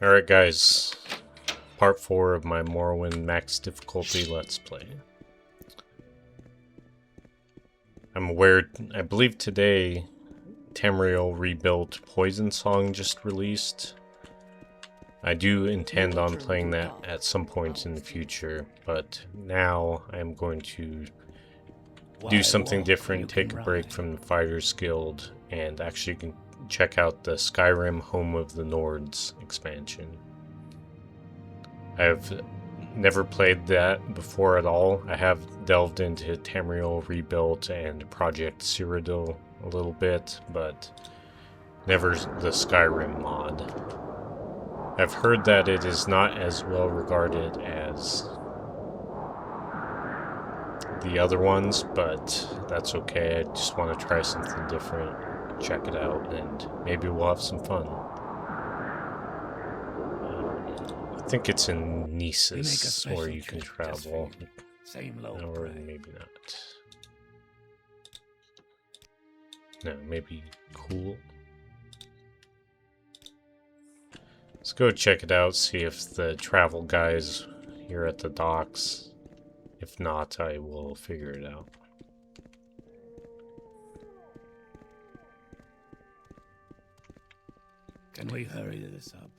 Alright guys, part 4 of my Morrowind Max Difficulty Let's Play. I'm aware, I believe today, Tamriel Rebuilt Poison Song just released. I do intend on playing that at some point in the future, but now I'm going to do something different, take a break from the Fighters Guild, and actually check out the Skyrim Home of the Nords expansion. I've never played that before at all. I have delved into Tamriel Rebuilt and Project Cyrodiil a little bit, but never the Skyrim mod. I've heard that it is not as well regarded as the other ones, but that's okay. I just want to try something different, check it out, and maybe we'll have some fun. I think it's in Nisus where you can travel, or maybe not. No, maybe cool. Let's go check it out, see if the travel guy's here at the docks. If not, I will figure it out. Can we hurry this up?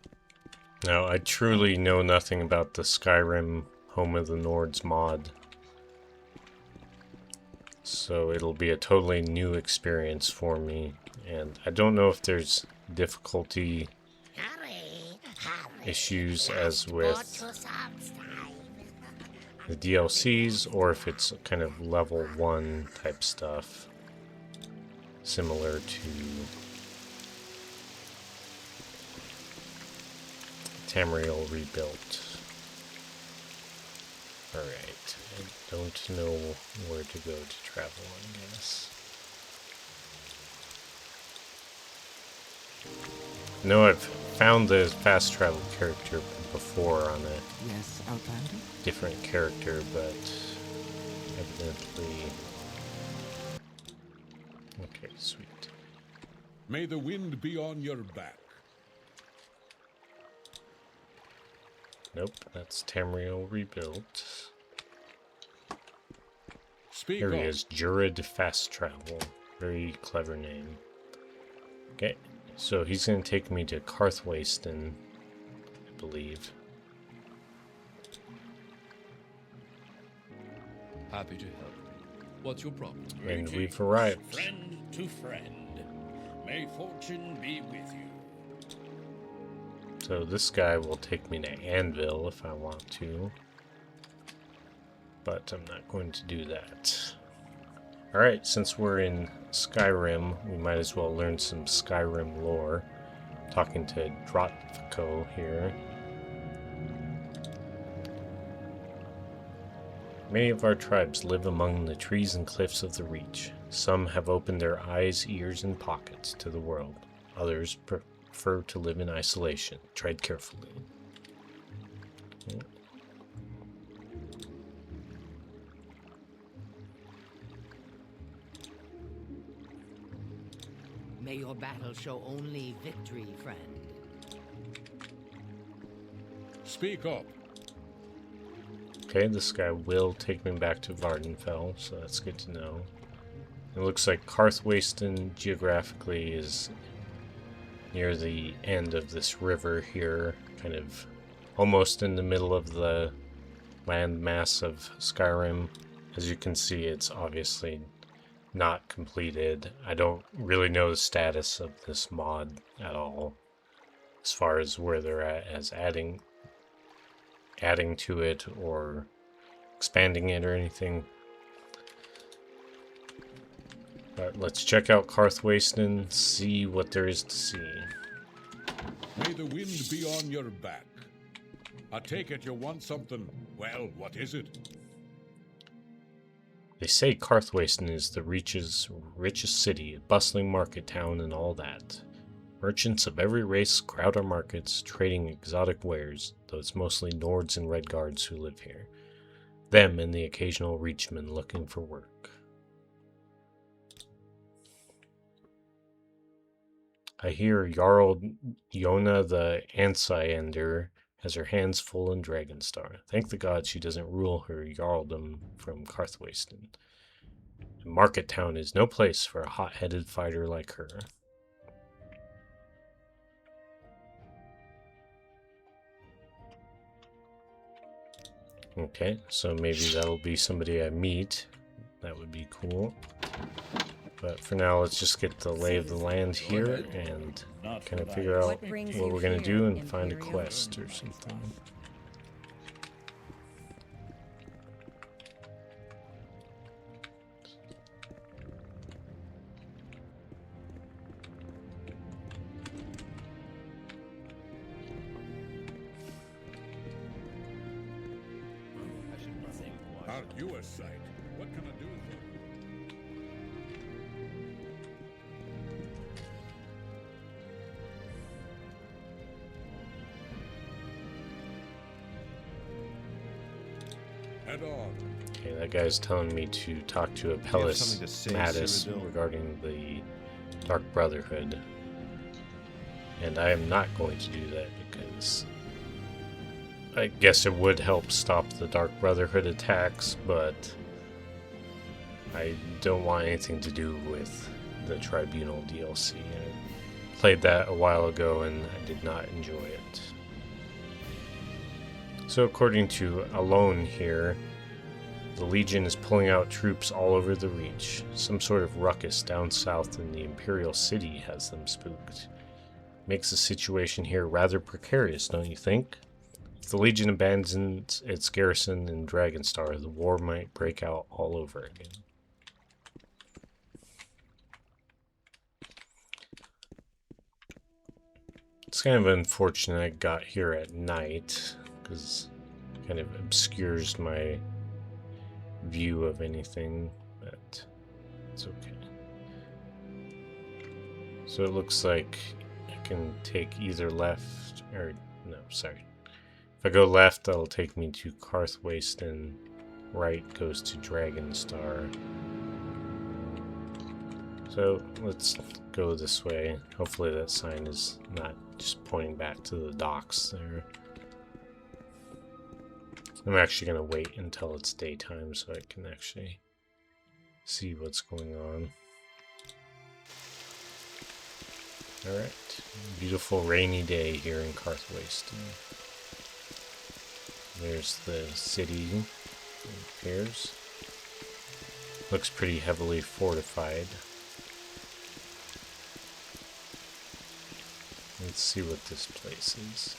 Now, I truly know nothing about the Skyrim Home of the Nords mod, so it'll be a totally new experience for me, and I don't know if there's difficulty issues as with the DLCs, or if it's kind of level 1 type stuff, similar to Tamriel Rebuilt. Alright, I don't know where to go to travel, I guess. No, I've found the fast travel character before on a different character, but evidently... Okay, sweet. May the wind be on your back. Nope, that's Tamriel Rebuilt. Speak Here he up. is, Jurid Fast Travel. Very clever name. Okay, so he's going to take me to Karthwasten, I believe. Happy to help. What's your problem? And we've arrived. Friend to friend. May fortune be with you. So this guy will take me to Anvil if I want to. But I'm not going to do that. Alright, since we're in Skyrim, we might as well learn some Skyrim lore. Talking to Drotvico here. Many of our tribes live among the trees and cliffs of the Reach. Some have opened their eyes, ears, and pockets to the world. Others prefer to live in isolation. Tread carefully. Okay. May your battle show only victory, friend. Speak up. Okay, this guy will take me back to Vardenfell, so that's good to know. It looks like Karthwasten geographically is near the end of this river here, kind of almost in the middle of the landmass of Skyrim. As you can see, it's obviously not completed. I don't really know the status of this mod at all, as far as where they're at as adding to it or expanding it or anything. But let's check out Karthwasten, see what there is to see. May the wind be on your back. I take it you want something. Well, what is it? They say Karthwasten is the Reach's richest city, a bustling market town and all that. Merchants of every race crowd our markets, trading exotic wares, though it's mostly Nords and Redguards who live here. Them and the occasional Reachman looking for work. I hear Jarl Yona the Ansiander has her hands full in Dragonstar. Thank the gods she doesn't rule her Jarldom from Karthwasten. Market Town is no place for a hot-headed fighter like her. Okay, so maybe that'll be somebody I meet. That would be cool. But for now, let's just get the lay of the land here and kind of figure out what we're going to do and find a quest or something. Aren't you a sight? What can I do for you? Head on. Okay, that guy's telling me to talk to Apelles something to say, Mattis Cyrodiil? regarding the Dark Brotherhood. And I am not going to do that because I guess it would help stop the Dark Brotherhood attacks, but I don't want anything to do with the Tribunal DLC. I played that a while ago and I did not enjoy it. So according to Alone here, the Legion is pulling out troops all over the Reach. Some sort of ruckus down south in the Imperial City has them spooked. Makes the situation here rather precarious, don't you think? If the Legion abandons its garrison in Dragonstar, the war might break out all over again. It's kind of unfortunate I got here at night, because it kind of obscures my view of anything, but it's okay. So it looks like I can take either left, or no, sorry. If I go left, that'll take me to Karthwasten. Right goes to Dragonstar. So let's go this way. Hopefully that sign is not just pointing back to the docks there. I'm actually going to wait until it's daytime so I can actually see what's going on. Alright, beautiful rainy day here in Karthwasten. There's the city, it appears. Looks pretty heavily fortified. Let's see what this place is.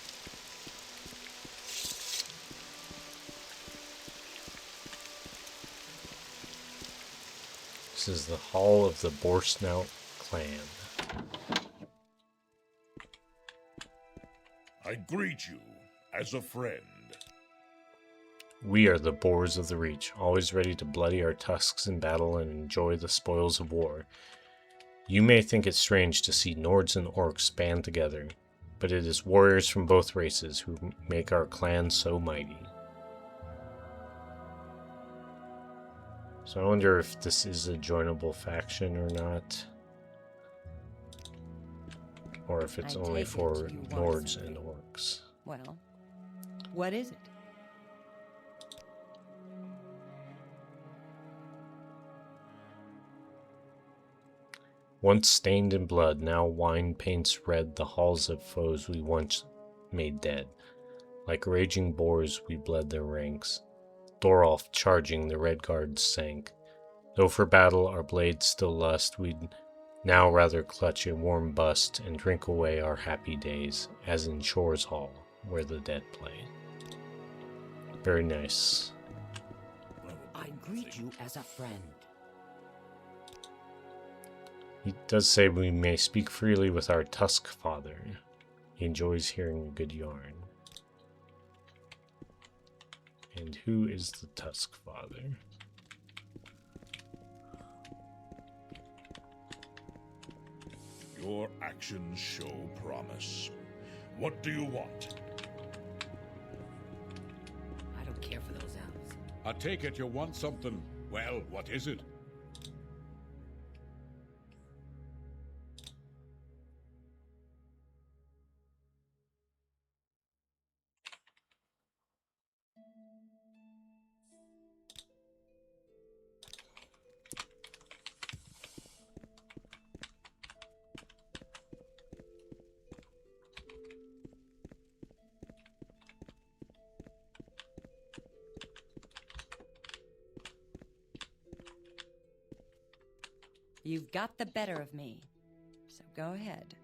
This is the Hall of the Boarsnout Clan. I greet you as a friend. We are the Boars of the Reach, always ready to bloody our tusks in battle and enjoy the spoils of war. You may think it strange to see Nords and Orcs band together, but it is warriors from both races who make our clan so mighty. So I wonder if this is a joinable faction or not. Or if it's I only take it for you want Nords something. and Orcs. Well, what is it? Once stained in blood, now wine paints red the halls of foes we once made dead. Like raging boars we bled their ranks. Thorolf charging the red guards sank. Though for battle our blades still lust, we'd now rather clutch a warm bust and drink away our happy days, as in Shore's Hall, where the dead play. Very nice. I greet you as a friend. He does say we may speak freely with our Tusk Father. He enjoys hearing a good yarn. And who is the Tusk Father? Your actions show promise. What do you want? I don't care for those elves. I take it you want something. Well, what is it? You've got the better of me, so go ahead.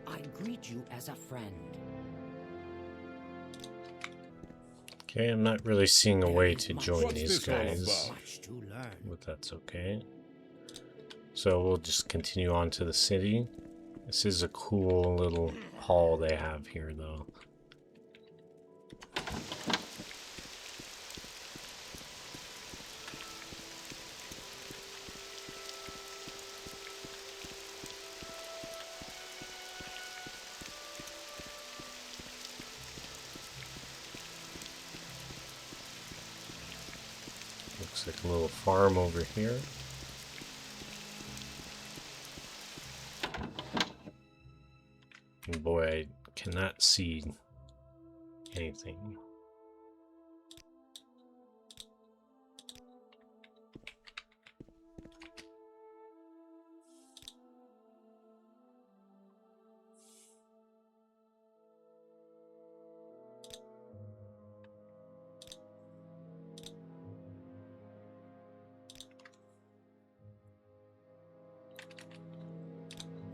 I greet you as a friend. Okay, I'm not really seeing a way to join What's these this all guys, about? Much to learn. but that's okay. So we'll just continue on to the city. This is a cool little hall they have here, though. Looks like a little farm over here. And boy, I cannot see anything.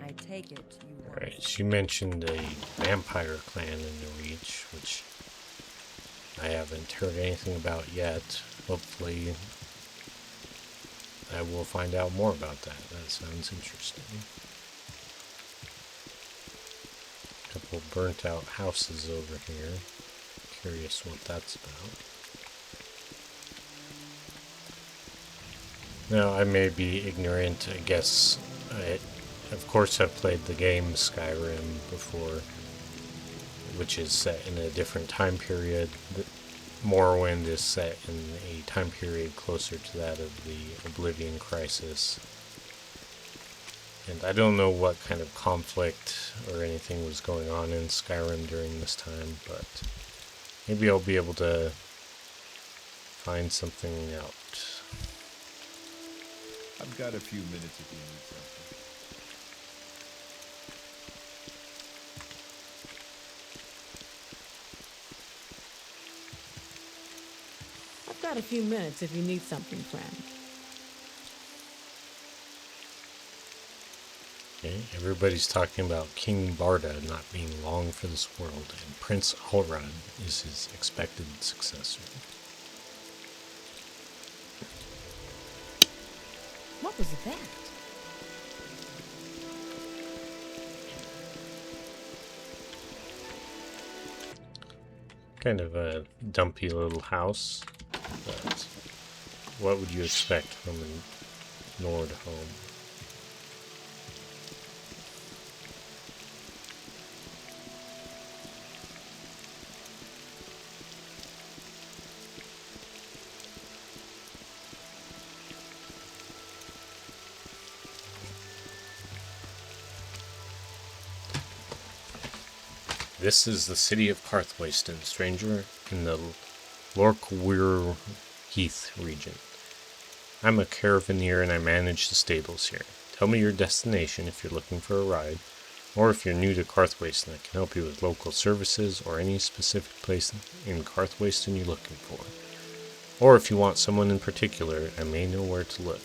I take it you want... Alright, she mentioned a vampire clan in the Reach, which I haven't heard anything about yet. Hopefully, I will find out more about that. That sounds interesting. A couple burnt out houses over here. Curious what that's about. Now, I may be ignorant. I guess I, of course, I've played the game Skyrim before, which is set in a different time period. Morrowind is set in a time period closer to that of the Oblivion Crisis. And I don't know what kind of conflict or anything was going on in Skyrim during this time, but maybe I'll be able to find something out. I've got a few minutes if you need something. I've got a few minutes if you need something, friend. Okay, everybody's talking about King Barda not being long for this world, and Prince Alrad is his expected successor. What was that? Kind of a dumpy little house, but what would you expect from a Nord home? This is the city of Karthwasten, stranger, in the Lorkwir Heath region. I'm a caravaneer and I manage the stables here. Tell me your destination if you're looking for a ride, or if you're new to Karthwasten, I can help you with local services or any specific place in Karthwasten you're looking for. Or if you want someone in particular, I may know where to look.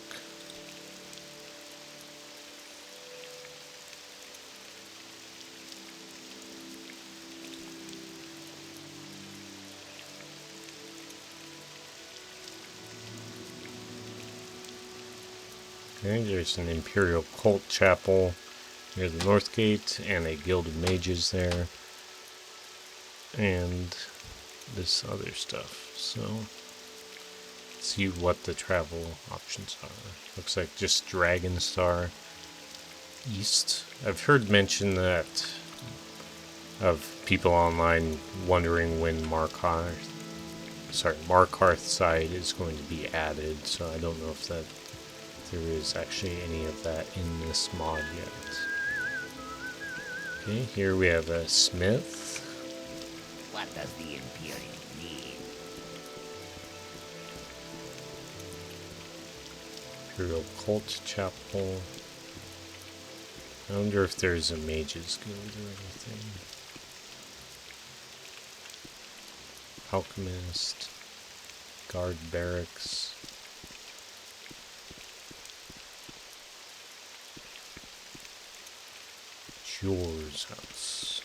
Okay, there's an Imperial Cult Chapel near the North Gate, and a Guild of Mages there, and this other stuff. So, let's see what the travel options are. Looks like just Dragonstar East. I've heard mention that of people online wondering when Markarth side is going to be added, so I don't know if there is actually any of that in this mod yet. Okay, here we have a smith. What does the Imperium need? Imperial Cult Chapel. I wonder if there's a Mages Guild or anything. Alchemist. Guard barracks. Jore's house.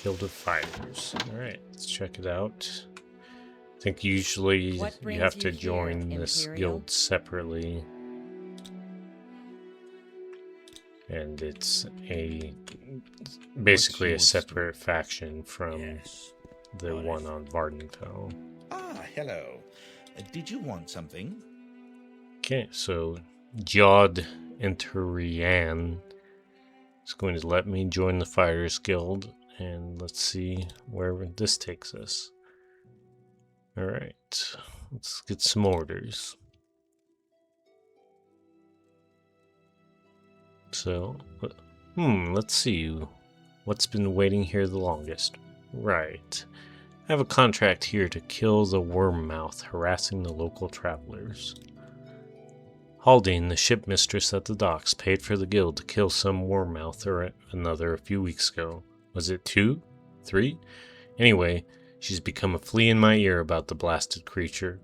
Guild of Fighters. Alright, let's check it out. I think usually What you brings have to you here, join this Imperial? guild separately. And it's basically a your story? separate faction from Yes. the one on Vardenfell. Ah, hello. Did you want something? Okay, so Jod Enterian is going to let me join the Fighters Guild, and let's see where this takes us. Alright, let's get some orders. So, let's see. What's been waiting here the longest? Right. I have a contract here to kill the worm mouth harassing the local travelers. Haldane, the ship mistress at the docks, paid for the guild to kill some worm mouth or another a few weeks ago. Was it 2? 3? Anyway, she's become a flea in my ear about the blasted creature.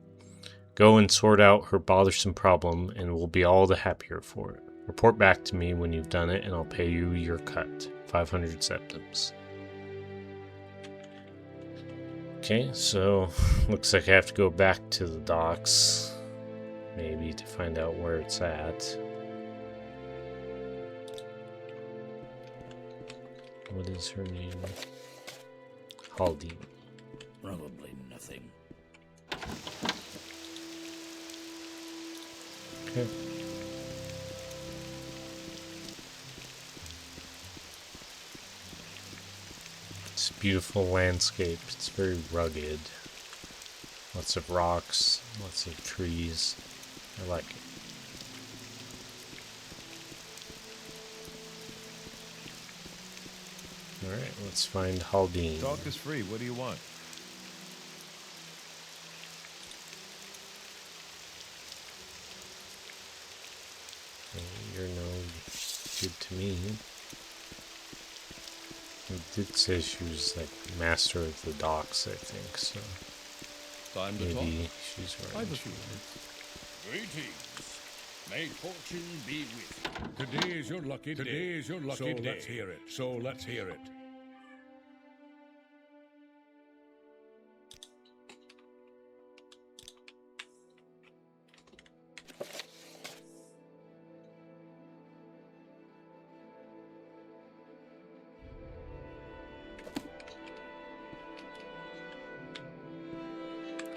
Go and sort out her bothersome problem, and we'll be all the happier for it. Report back to me when you've done it, and I'll pay you your cut. 500 septims. Okay, so looks like I have to go back to the docks. Maybe to find out where it's at. What is her name? Haldane. Probably nothing. Okay. It's a beautiful landscape. It's very rugged. Lots of rocks, lots of trees. I like it. Alright, let's find Haldane. Talk is free. What do you want? You're no good to me. It did say she was like master of the docks, I think, so Time to maybe she's talk. right. Greetings. May fortune be with you. Today is your lucky day. Today is your lucky day. Let's hear it. So let's hear it.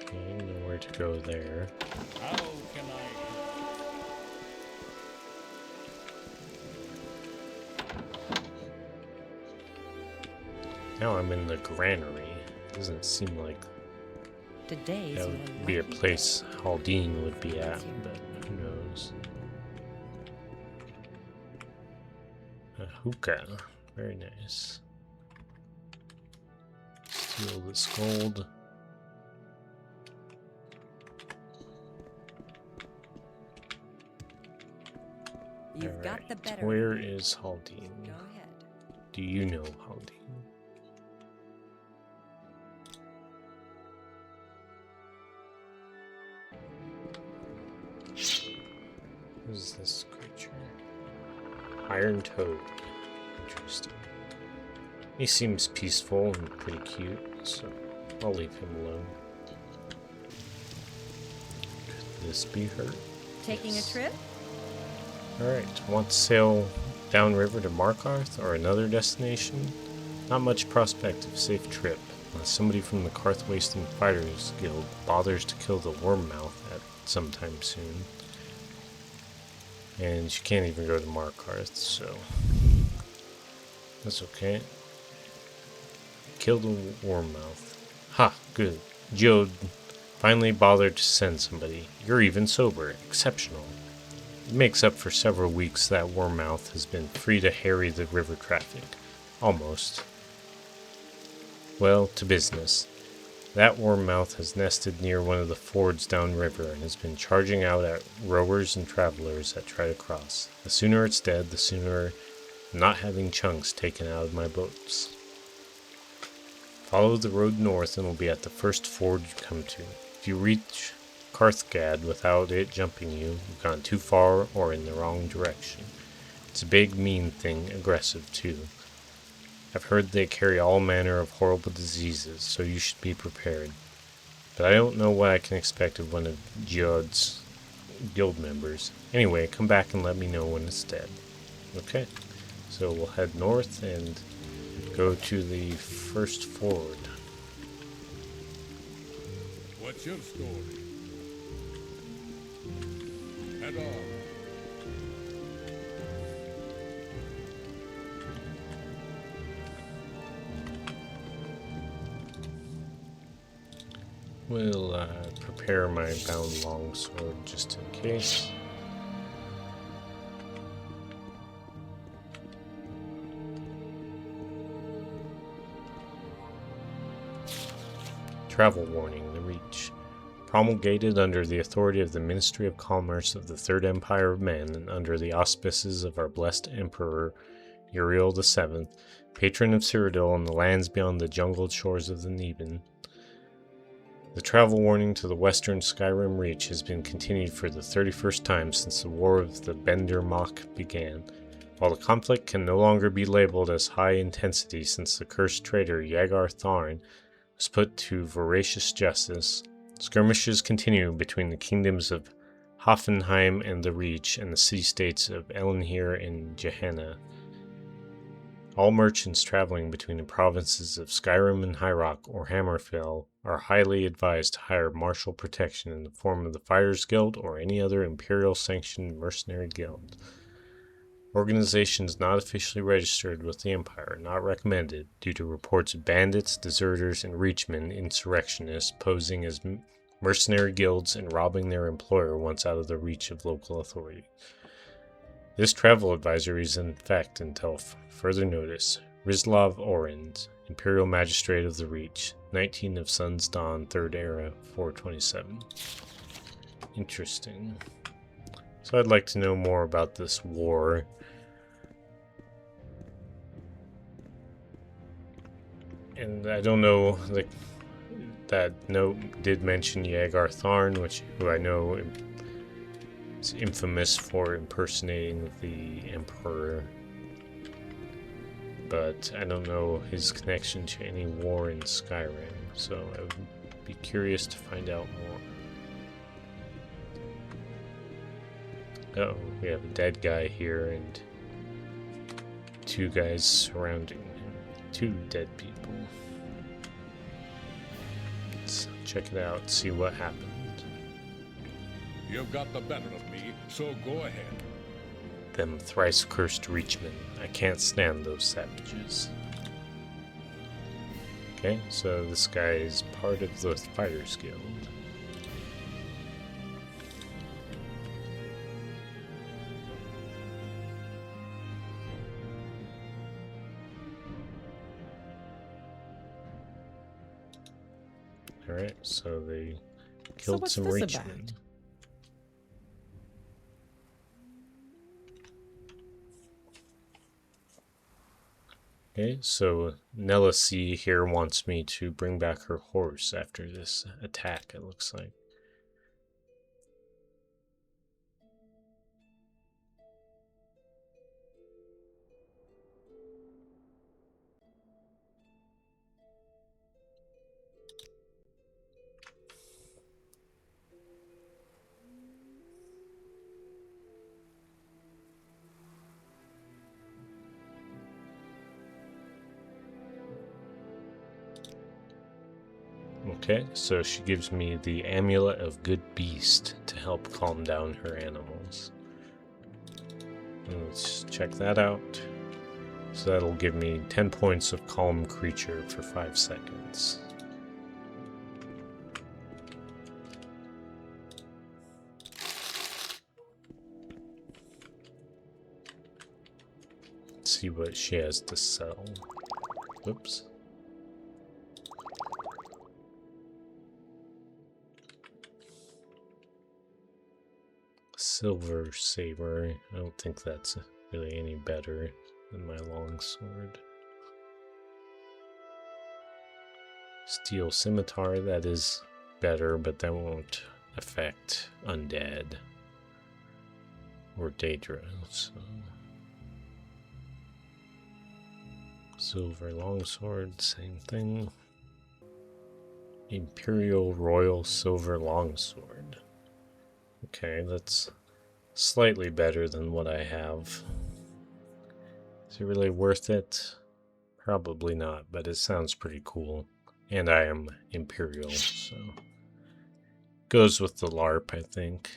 Okay, nowhere to go there. How can I Now I'm in the granary. Doesn't seem like Today's that your would be a lucky place day. Haldane would be at, but who knows. A hookah. Very nice. Steal this gold. You've got the Alright, better. where of me. is Haldane? Go ahead. Do you know Haldane? Who's this creature? Iron Toad. Interesting. He seems peaceful and pretty cute, so I'll leave him alone. Could this be her? Taking a Yes. trip? Alright, want to sail downriver to Markarth or another destination? Not much prospect of safe trip, unless somebody from the Karthwasten Fighters Guild bothers to kill the Wormmouth at sometime soon. And you can't even go to Markarth, so that's okay. Kill the Wormmouth. Ha! Good. Jode finally bothered to send somebody. You're even sober. Exceptional. It makes up for several weeks that Wormmouth has been free to harry the river traffic. Almost. Well, to business. That Wormmouth has nested near one of the fords downriver and has been charging out at rowers and travelers that try to cross. The sooner it's dead, the sooner I'm not having chunks taken out of my boats. Follow the road north and we'll be at the first ford you come to. If you reach Karthgad without it jumping you, you've gone too far or in the wrong direction. It's a big, mean thing, aggressive too. I've heard they carry all manner of horrible diseases, so you should be prepared. But I don't know what I can expect of one of Geod's guild members. Anyway, come back and let me know when it's dead. Okay, so we'll head north and go to the first ford. What's your story? Head on. We'll prepare my bound longsword just in case. Travel warning, the Reach. Promulgated under the authority of the Ministry of Commerce of the Third Empire of Men and under the auspices of our blessed Emperor Uriel VII, patron of Cyrodiil and the lands beyond the jungled shores of the Neben. The travel warning to the western Skyrim Reach has been continued for the 31st time since the War of the Bender Mock began. While the conflict can no longer be labeled as high intensity since the cursed traitor Yagar Tharn was put to voracious justice, skirmishes continue between the kingdoms of Hoffenheim and the Reach and the city-states of Elenhir and Gehenna. All merchants traveling between the provinces of Skyrim and High Rock or Hammerfell are highly advised to hire martial protection in the form of the Fighters Guild or any other Imperial-sanctioned mercenary guild. Organizations not officially registered with the Empire are not recommended due to reports of bandits, deserters, and Reachmen insurrectionists posing as mercenary guilds and robbing their employer once out of the reach of local authority. This travel advisory is in effect until further notice. Rislav Orend, Imperial Magistrate of the Reach, 19 of Sun's Dawn, 3rd Era, 427. Interesting. So I'd like to know more about this war. And I don't know, like, that note did mention Yagar Tharn, who I know is infamous for impersonating the Emperor. But I don't know his connection to any war in Skyrim, so I would be curious to find out more. Oh, we have a dead guy here and two guys surrounding him. Two dead people. Let's check it out, see what happened. You've got the better of me, so go ahead. Them thrice cursed Reachmen. I can't stand those savages. Okay, so this guy is part of the Fighters Guild. Alright, so they killed what's some this Reachmen. about? Okay, so Nella C here wants me to bring back her horse after this attack, it looks like. Okay, so she gives me the Amulet of Good Beast to help calm down her animals. Let's check that out. So that'll give me 10 points of Calm Creature for 5 seconds. Let's see what she has to sell. Oops. Silver Saber. I don't think that's really any better than my longsword. Steel scimitar, that is better, but that won't affect undead or Daedra. So. Silver longsword, same thing. Imperial Royal Silver Longsword. Okay, that's slightly better than what I have. Is it really worth it? Probably not, but it sounds pretty cool. And I am Imperial, so goes with the LARP, I think.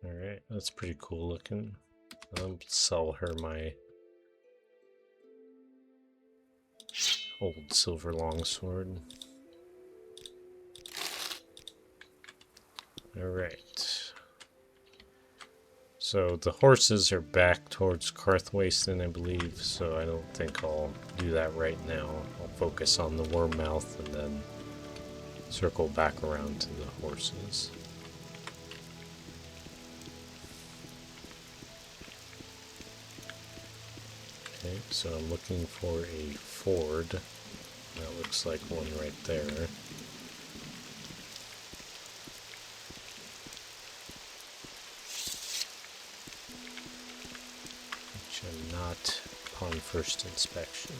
Alright, that's pretty cool looking. I'll sell her my old silver longsword. Alright. So the horses are back towards Karthwasten, I believe, so I don't think I'll do that right now. I'll focus on the Wormmouth and then circle back around to the horses. Okay, so I'm looking for a ford. That looks like one right there. Which I'm not upon first inspection.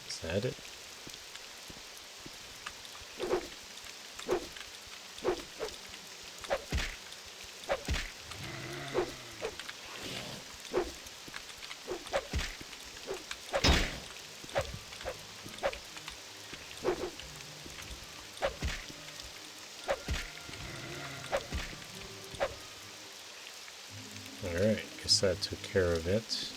Is that it? Alright, guess that took care of it.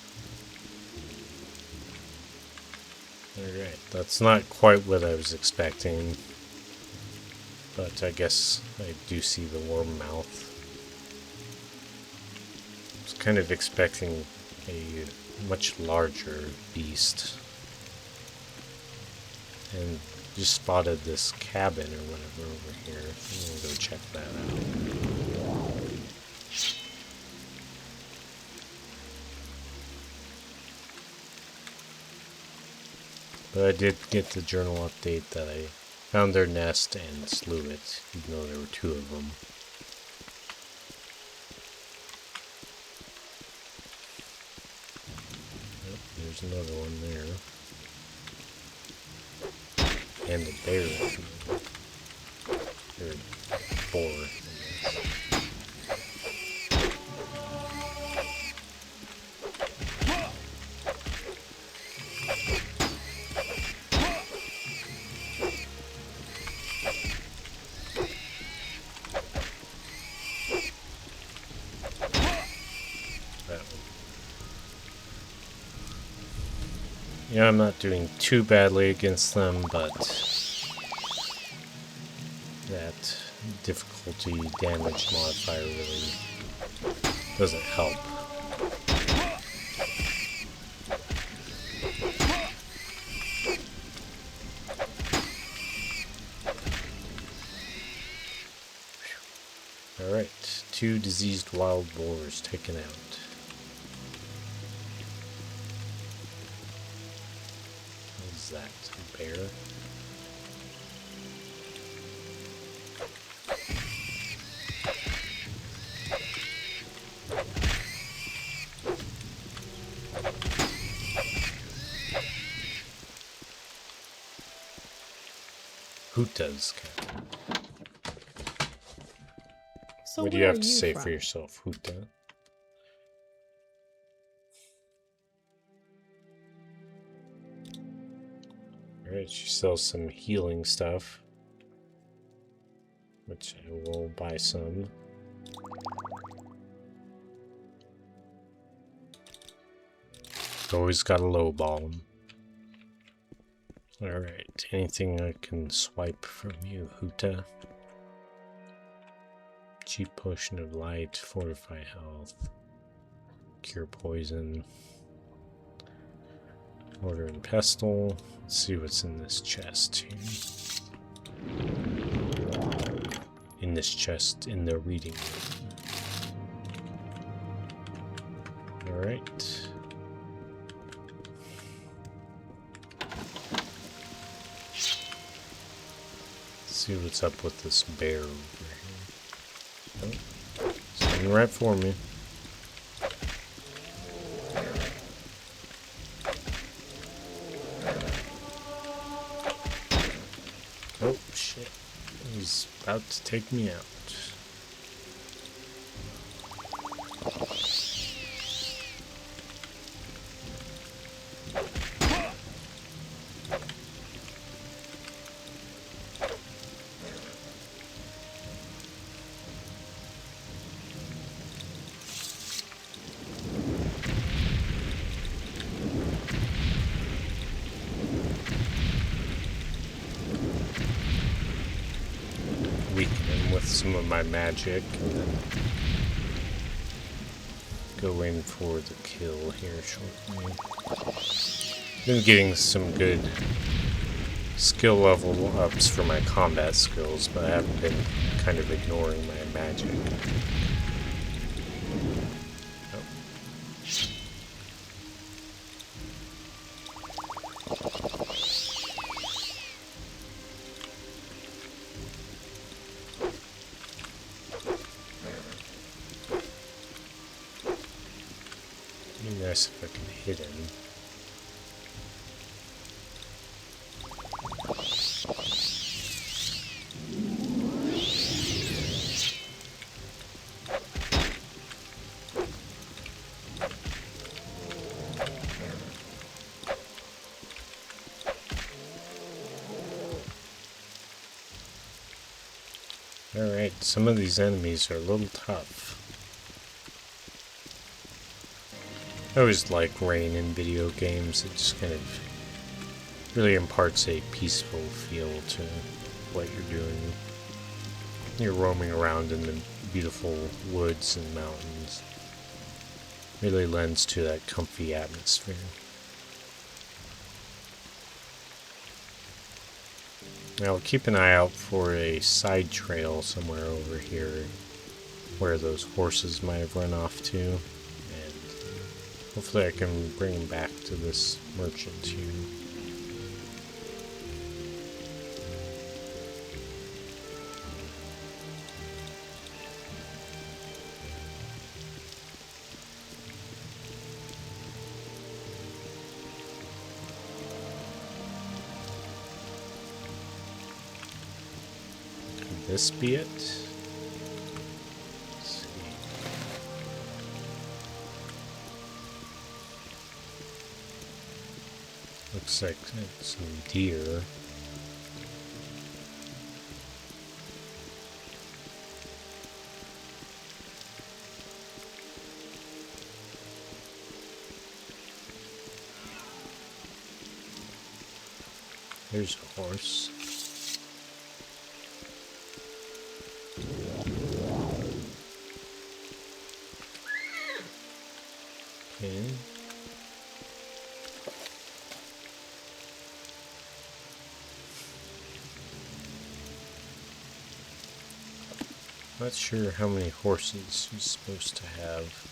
Alright, that's not quite what I was expecting, but I guess I do see the Wormmouth. I was kind of expecting a much larger beast, and just spotted this cabin or whatever over here. I'm gonna go check that out. But I did get the journal update that I found their nest and slew it, even though there were two of them. Yep, there's another one there. And a bear. Or boar, I guess. Yeah, I'm not doing too badly against them, but that difficulty damage modifier really doesn't help. Alright, 2 diseased wild boars taken out. That a bear? Huta's cat. So What do you where have are to say from? for yourself, Huta? Alright, she sells some healing stuff, which I will buy some. always gotta lowball them. Alright, anything I can swipe from you, Huta? Cheap potion of light, fortify health, cure poison, mortar and pestle. Let's see what's in this chest here. In this chest, in the reading room. Alright. See what's up with this bear over here. Oh, it's coming right for me. Oh shit. He's about to take me out. Weaken him with some of my magic and then go in for the kill here shortly. Been getting some good skill level ups for my combat skills, but I haven't been kind of ignoring my magic. Be nice if I can hit him. Alright, some of these enemies are a little tough. I always like rain in video games. It just kind of really imparts a peaceful feel to what you're doing. You're roaming around in the beautiful woods and mountains. Really lends to that comfy atmosphere. Now keep an eye out for a side trail somewhere over here where those horses might have run off to, and hopefully I can bring them back to this merchant here. Could this be it? Let's see. Looks like some deer. There's a horse. Okay. Not sure how many horses he's supposed to have.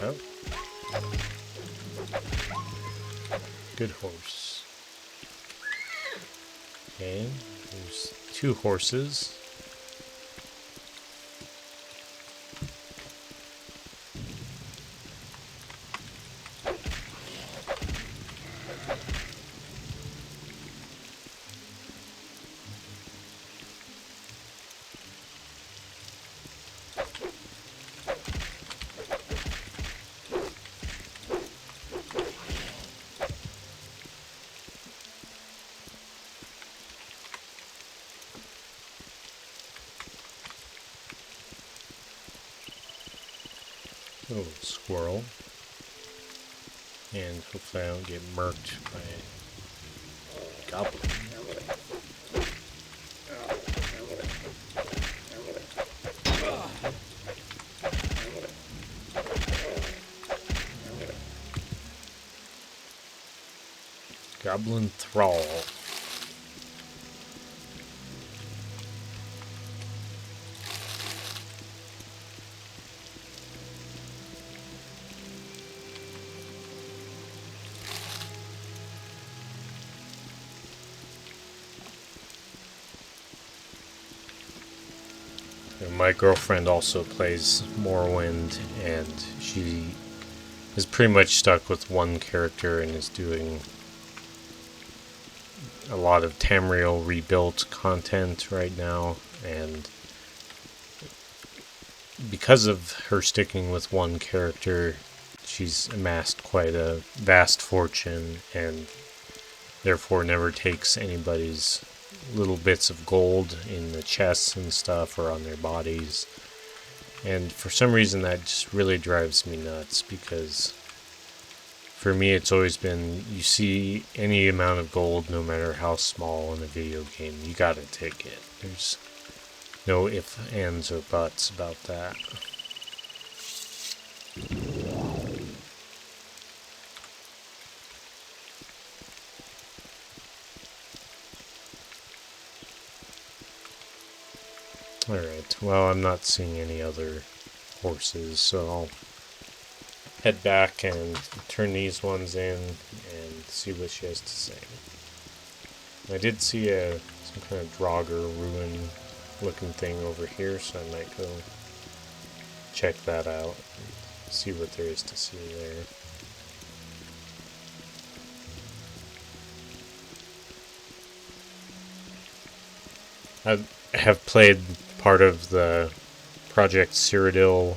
Oh. Good horse. Okay, there's 2 horses. Oh, squirrel. And hopefully I don't get murked by a goblin. Goblin thrall. And my girlfriend also plays Morrowind, and she is pretty much stuck with one character and is doing a lot of Tamriel rebuilt content right now, and because of her sticking with one character, she's amassed quite a vast fortune and therefore never takes anybody's little bits of gold in the chests and stuff or on their bodies. And for some reason that just really drives me nuts, because for me it's always been, you see any amount of gold, no matter how small, in a video game, you gotta take it. There's no ifs, ands, or buts about that. Alright, well, I'm not seeing any other horses, so I'll head back and turn these ones in and see what she has to say. I did see some kind of Draugr ruin looking thing over here, so I might go check that out and see what there is to see there. I have played part of the Project Cyrodiil,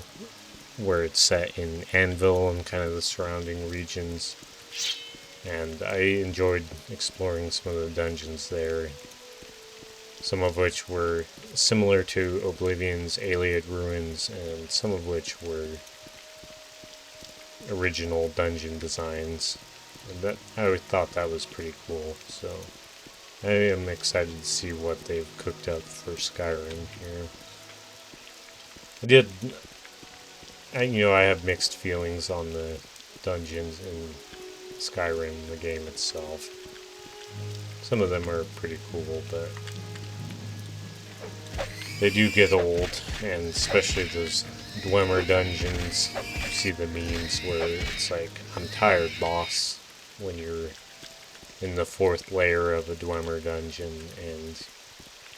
where it's set in Anvil and kind of the surrounding regions, and I enjoyed exploring some of the dungeons there, some of which were similar to Oblivion's Ayleid Ruins, and some of which were original dungeon designs. And I thought that was pretty cool, so I am excited to see what they've cooked up for Skyrim here. I have mixed feelings on the dungeons in Skyrim, the game itself. Some of them are pretty cool, but they do get old, and especially those Dwemer dungeons. You see the memes where it's like, "I'm tired, boss," when you're in the 4th layer of a Dwemer dungeon and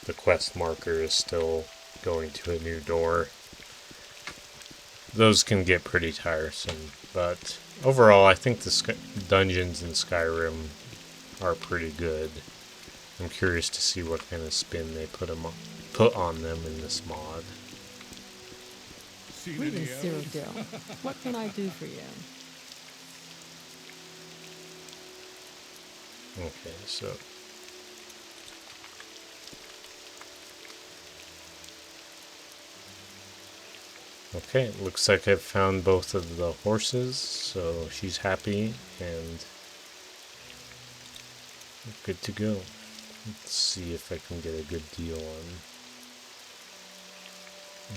the quest marker is still going to a new door. Those can get pretty tiresome, but overall I think the dungeons in Skyrim are pretty good. I'm curious to see what kind of spin they put on them in this mod. Greetings, Cyrodiil. What can I do for you? Okay, so okay, it looks like I've found both of the horses, so she's happy and good to go. Let's see if I can get a good deal on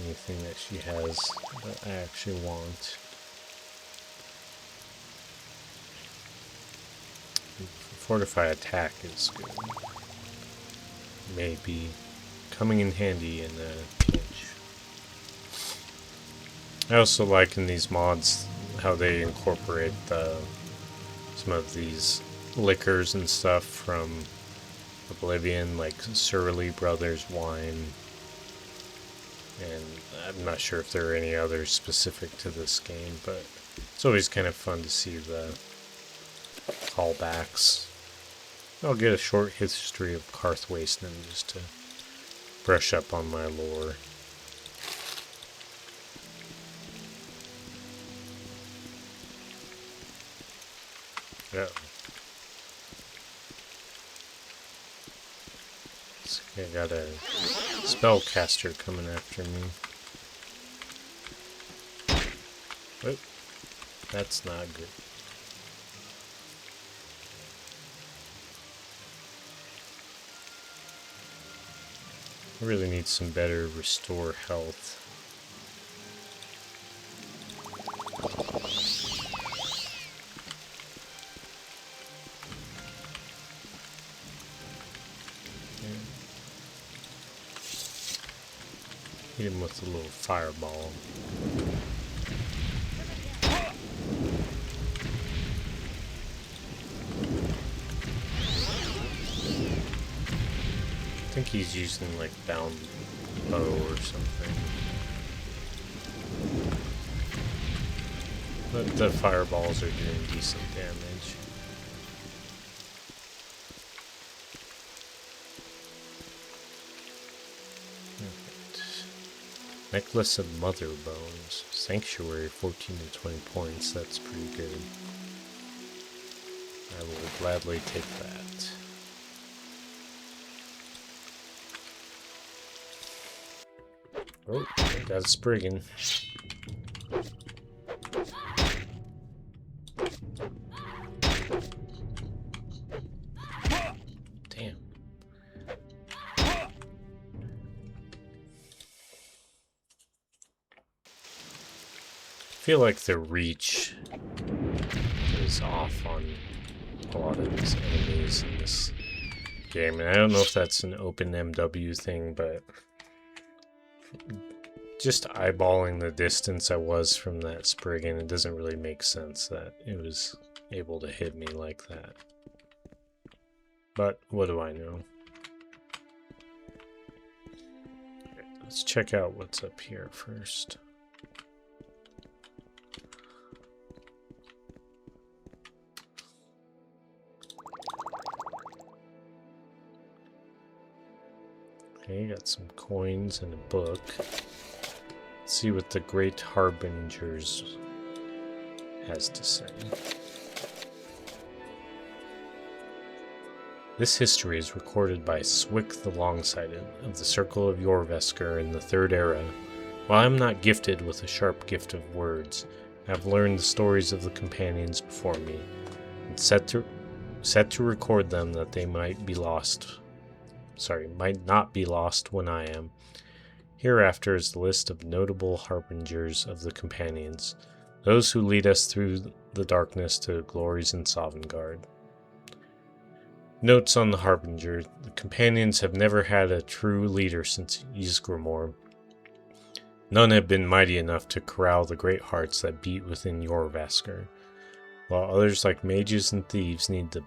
anything that she has that I actually want. Fortify attack is good. Maybe coming in handy in a pinch. I also like in these mods how they incorporate some of these liquors and stuff from Oblivion, like Surly Brothers wine. And I'm not sure if there are any others specific to this game, but it's always kind of fun to see the callbacks. I'll get a short history of Karth Wasteland just to brush up on my lore. Uh-oh. I got a spellcaster coming after me. Oh, that's not good. I really need some better restore health. Hit him with a little fireball. I think he's using like bound bow or something. But the fireballs are doing decent damage. Necklace of Mother Bones. Sanctuary, 14 to 20 points. That's pretty good. I will gladly take that. Oh, I got a Spriggan. Damn. I feel like the reach is off on a lot of these enemies in this game, and I don't know if that's an open MW thing, but just eyeballing the distance I was from that Spriggan, it doesn't really make sense that it was able to hit me like that. But what do I know? Okay, let's check out what's up here first. Okay, got some coins and a book. Let's see what the Great Harbingers has to say. This history is recorded by Swick the Longsighted of the Circle of Jorvesker in the Third Era. While I am not gifted with a sharp gift of words, I have learned the stories of the companions before me, and set to record them that they might not be lost when I am. Hereafter is the list of notable harbingers of the companions, those who lead us through the darkness to glories in Sovngarde. Notes on the harbinger: the companions have never had a true leader since Ysgramor. None have been mighty enough to corral the great hearts that beat within Jorvesker, while others like mages and thieves need the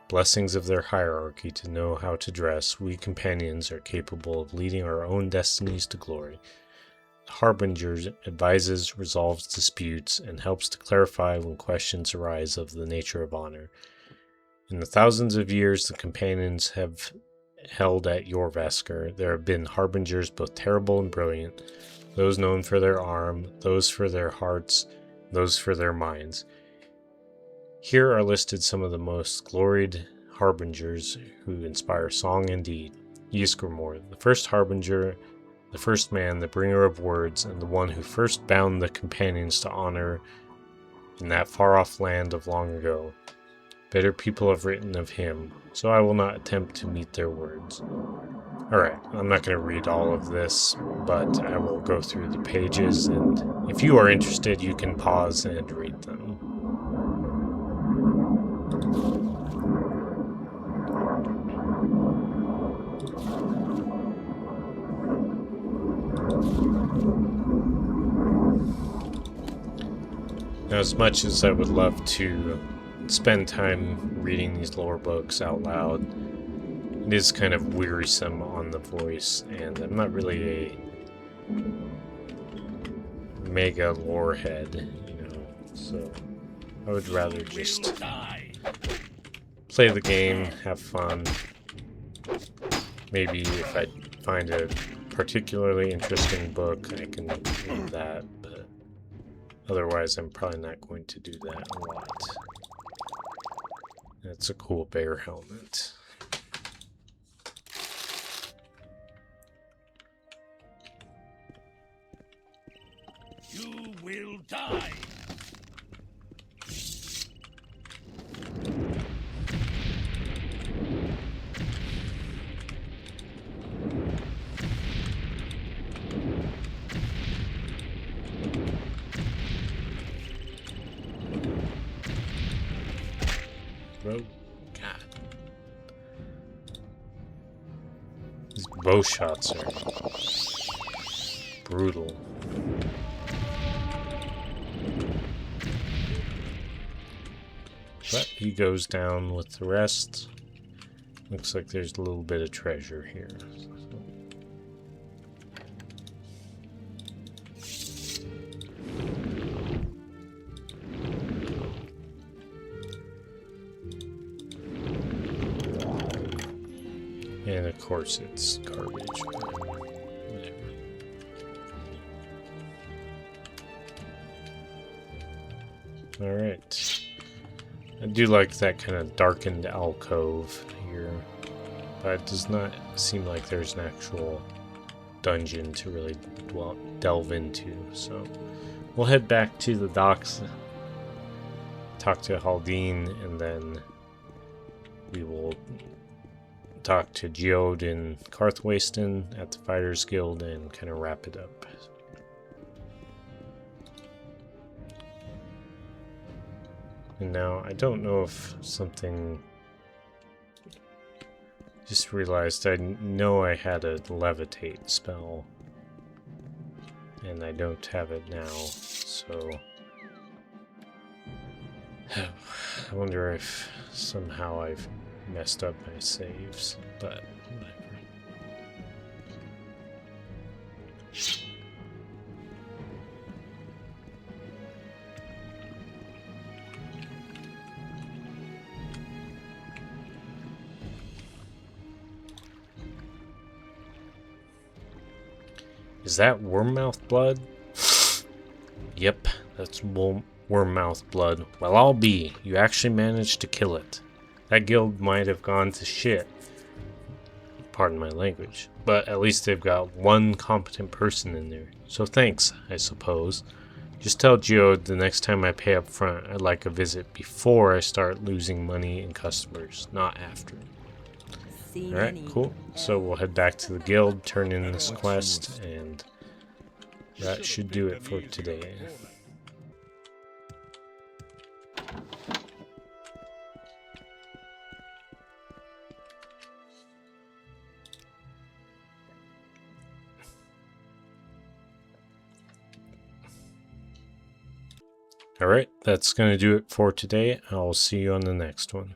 blessings of their hierarchy to know how to dress. We companions are capable of leading our own destinies to glory. The Harbinger advises, resolves disputes, and helps to clarify when questions arise of the nature of honor. In the thousands of years the companions have held at Jorvesker, there have been harbingers both terrible and brilliant, those known for their arm, those for their hearts, those for their minds. Here are listed some of the most gloried harbingers who inspire song and deed. Ysgramor, the first harbinger, the first man, the bringer of words, and the one who first bound the companions to honor in that far-off land of long ago. Better people have written of him, so I will not attempt to meet their words. Alright, I'm not going to read all of this, but I will go through the pages, and if you are interested, you can pause and read them. Now, as much as I would love to spend time reading these lore books out loud, it is kind of wearisome on the voice, and I'm not really a mega lore head, so I would rather just play the game, have fun. Maybe if I find a particularly interesting book, I can read that, but otherwise I'm probably not going to do that a lot. That's a cool bear helmet. You will die. bow shots are brutal. But he goes down with the rest. Looks like there's a little bit of treasure here. And of course it's garbage. Whatever. Alright. I do like that kind of darkened alcove here. But it does not seem like there's an actual dungeon to really delve into. So we'll head back to the docks, talk to Haldine, and then we will talk to Geode in Karthwasten at the Fighters Guild and kind of wrap it up. And now I don't know if something... Just realized I know I had a levitate spell. And I don't have it now, so... I wonder if somehow I've messed up my saves, but whatever. Is that wormmouth blood? Yep, that's wormmouth blood. Well, I'll be. You actually managed to kill it. That guild might have gone to shit. Pardon my language. But at least they've got one competent person in there. So thanks, I suppose. Just tell Geode the next time I pay up front, I'd like a visit before I start losing money and customers, not after. Alright, cool. So we'll head back to the guild, turn in this quest, and that should do it for today. Alright, that's going to do it for today. I'll see you on the next one.